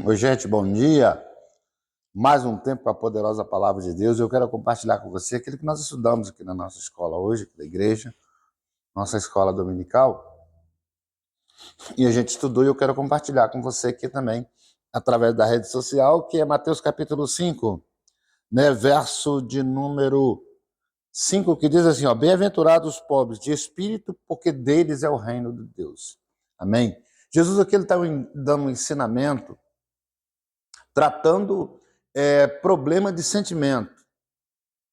Oi, gente, bom dia. Mais um tempo com a poderosa palavra de Deus. Eu quero compartilhar com você aquilo que nós estudamos aqui na nossa escola hoje, aqui da igreja, nossa escola dominical. E a gente estudou e eu quero compartilhar com você aqui também, através da rede social, que é Mateus capítulo 5, né, verso de número 5, que diz assim, ó, bem-aventurados os pobres de espírito, porque deles é o reino de Deus. Amém? Jesus aqui está dando um ensinamento tratando problema de sentimento.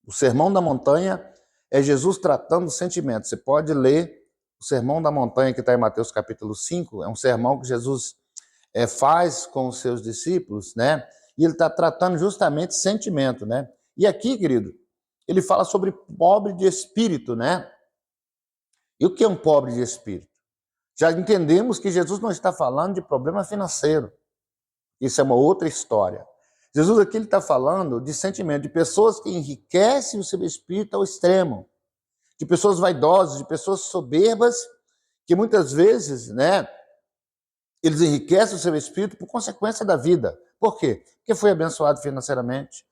O Sermão da Montanha é Jesus tratando sentimento. Você pode ler o Sermão da Montanha que está em Mateus capítulo 5, é um sermão que Jesus faz com os seus discípulos, né? E ele está tratando justamente sentimento, né? E aqui, querido, ele fala sobre pobre de espírito, né? E o que é um pobre de espírito? Já entendemos que Jesus não está falando de problema financeiro. Isso é uma outra história. Jesus aqui está falando de sentimento, de pessoas que enriquecem o seu espírito ao extremo, de pessoas vaidosas, de pessoas soberbas, que muitas vezes, né, eles enriquecem o seu espírito por consequência da vida. Por quê? Porque foi abençoado financeiramente.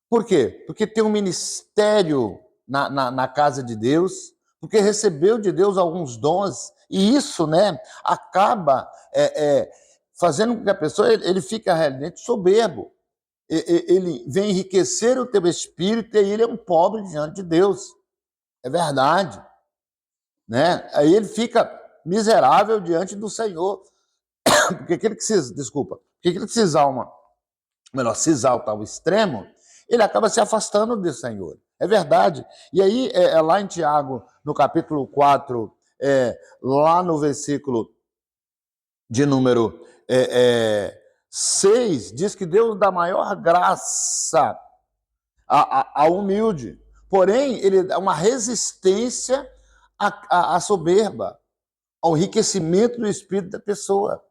Por quê? Porque tem um ministério na casa de Deus, porque recebeu de Deus alguns dons, e isso, né, acaba fazendo com que a pessoa ele fique realmente soberbo. Ele vem enriquecer o teu espírito e ele é um pobre diante de Deus. É verdade, né? Aí ele fica miserável diante do Senhor, porque aquele que se, desculpa, porque aquele que se exalta ao extremo, ele acaba se afastando do Senhor. É verdade. E aí, lá em Tiago, no capítulo 4, lá no versículo de número 6, diz que Deus dá maior graça ao humilde. Porém, ele dá uma resistência à soberba, ao enriquecimento do espírito da pessoa.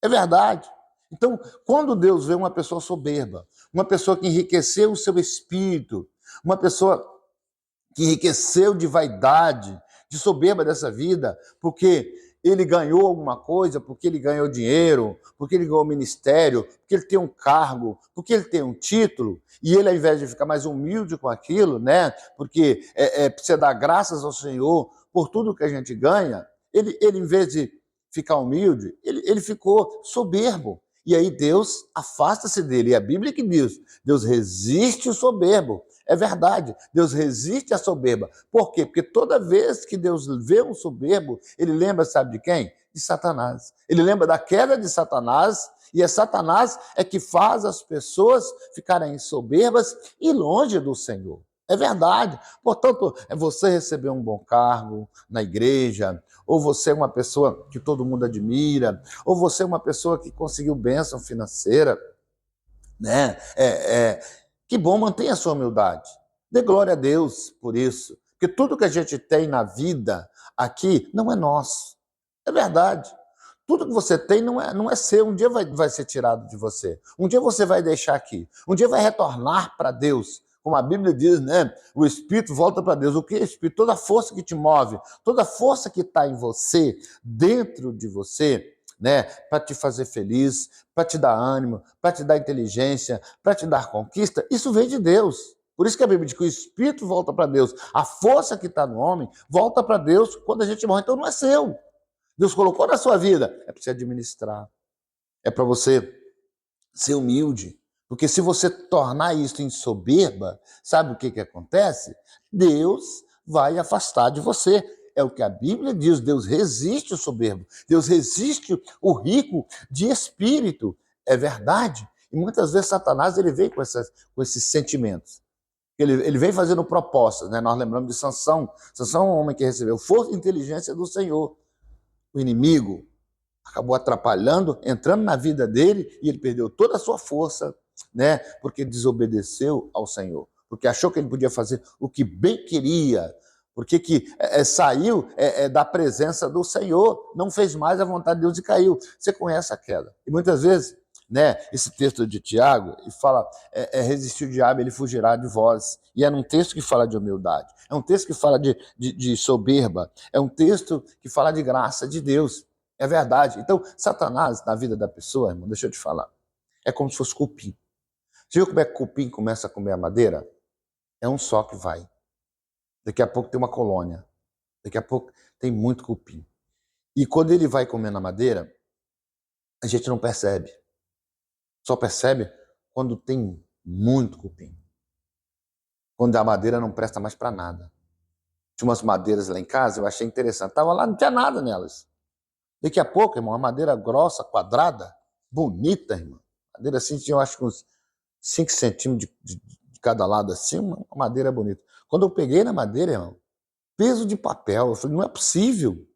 É verdade. Então, quando Deus vê uma pessoa soberba, uma pessoa que enriqueceu o seu espírito, uma pessoa que enriqueceu de vaidade, de soberba dessa vida, porque ele ganhou alguma coisa, porque ele ganhou dinheiro, porque ele ganhou ministério, porque ele tem um cargo, porque ele tem um título, e ele, ao invés de ficar mais humilde com aquilo, né, porque precisa dar graças ao Senhor por tudo que a gente ganha, ele em vez de ficar humilde, ele ficou soberbo. E aí Deus afasta-se dele. E a Bíblia que diz, Deus resiste o soberbo. É verdade, Deus resiste à soberba. Por quê? Porque toda vez que Deus vê um soberbo, ele lembra, sabe de quem? De Satanás. Ele lembra da queda de Satanás, e é Satanás que faz as pessoas ficarem soberbas e longe do Senhor. É verdade. Portanto, você receber um bom cargo na igreja, ou você é uma pessoa que todo mundo admira, ou você é uma pessoa que conseguiu bênção financeira, né? Que bom, mantenha a sua humildade. Dê glória a Deus por isso. Porque tudo que a gente tem na vida aqui não é nosso. É verdade. Tudo que você tem não é seu. Um dia vai ser tirado de você. Um dia você vai deixar aqui. Um dia vai retornar para Deus. Como a Bíblia diz, né? O Espírito volta para Deus. O que é Espírito? Toda a força que te move, toda a força que está em você, dentro de você, né? Para te fazer feliz, para te dar ânimo, para te dar inteligência, para te dar conquista, isso vem de Deus. Por isso que a Bíblia diz que o Espírito volta para Deus. A força que está no homem volta para Deus quando a gente morre. Então não é seu. Deus colocou na sua vida. É para você administrar. É para você ser humilde. Porque se você tornar isso em soberba, sabe o que acontece? Deus vai afastar de você. É o que a Bíblia diz, Deus resiste o soberbo, Deus resiste o rico de espírito. É verdade. E muitas vezes Satanás ele vem com esses sentimentos. Ele vem fazendo propostas, né? Nós lembramos de Sansão. Sansão é um homem que recebeu força e inteligência do Senhor. O inimigo acabou atrapalhando, entrando na vida dele, e ele perdeu toda a sua força, né? Porque desobedeceu ao Senhor, porque achou que ele podia fazer o que bem queria, porque saiu da presença do Senhor, não fez mais a vontade de Deus e caiu. Você conhece a queda. E muitas vezes, né, esse texto de Tiago, ele fala, resistir o diabo, ele fugirá de vós. E é um texto que fala de humildade, é um texto que fala de soberba, é um texto que fala de graça de Deus. É verdade. Então, Satanás, na vida da pessoa, irmão, deixa eu te falar, É como se fosse cupim. Você viu como é que o cupim começa a comer a madeira? É um só que vai. Daqui a pouco tem uma colônia. Daqui a pouco tem muito cupim. E quando ele vai comendo a madeira, a gente não percebe. Só percebe quando tem muito cupim. Quando a madeira não presta mais para nada. Tinha umas madeiras lá em casa, eu achei interessante. Tava lá, não tinha nada nelas. Daqui a pouco, irmão, uma madeira grossa, quadrada, bonita, irmão. Madeira assim, tinha, eu acho que uns 5 centímetros de cada lado, assim, uma madeira bonita. Quando eu peguei na madeira, irmão, peso de papel, eu falei, não é possível.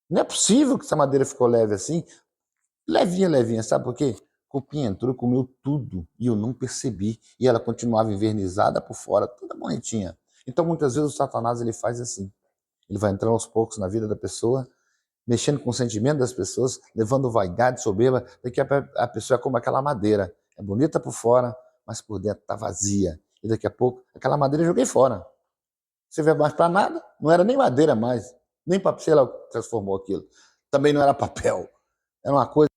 Não é possível que essa madeira ficou leve assim. Levinha, levinha, sabe por quê? Cupim entrou e comeu tudo e eu não percebi. E ela continuava envernizada por fora, toda bonitinha. Então, muitas vezes, o Satanás ele faz assim. Ele vai entrando aos poucos na vida da pessoa, mexendo com o sentimento das pessoas, levando vaidade, soberba. Daqui a pessoa é como aquela madeira. É bonita por fora, mas por dentro está vazia. E daqui a pouco, aquela madeira eu joguei fora. Você vê mais para nada, não era nem madeira mais. Nem papel, sei lá o que transformou aquilo. Também não era papel. Era uma coisa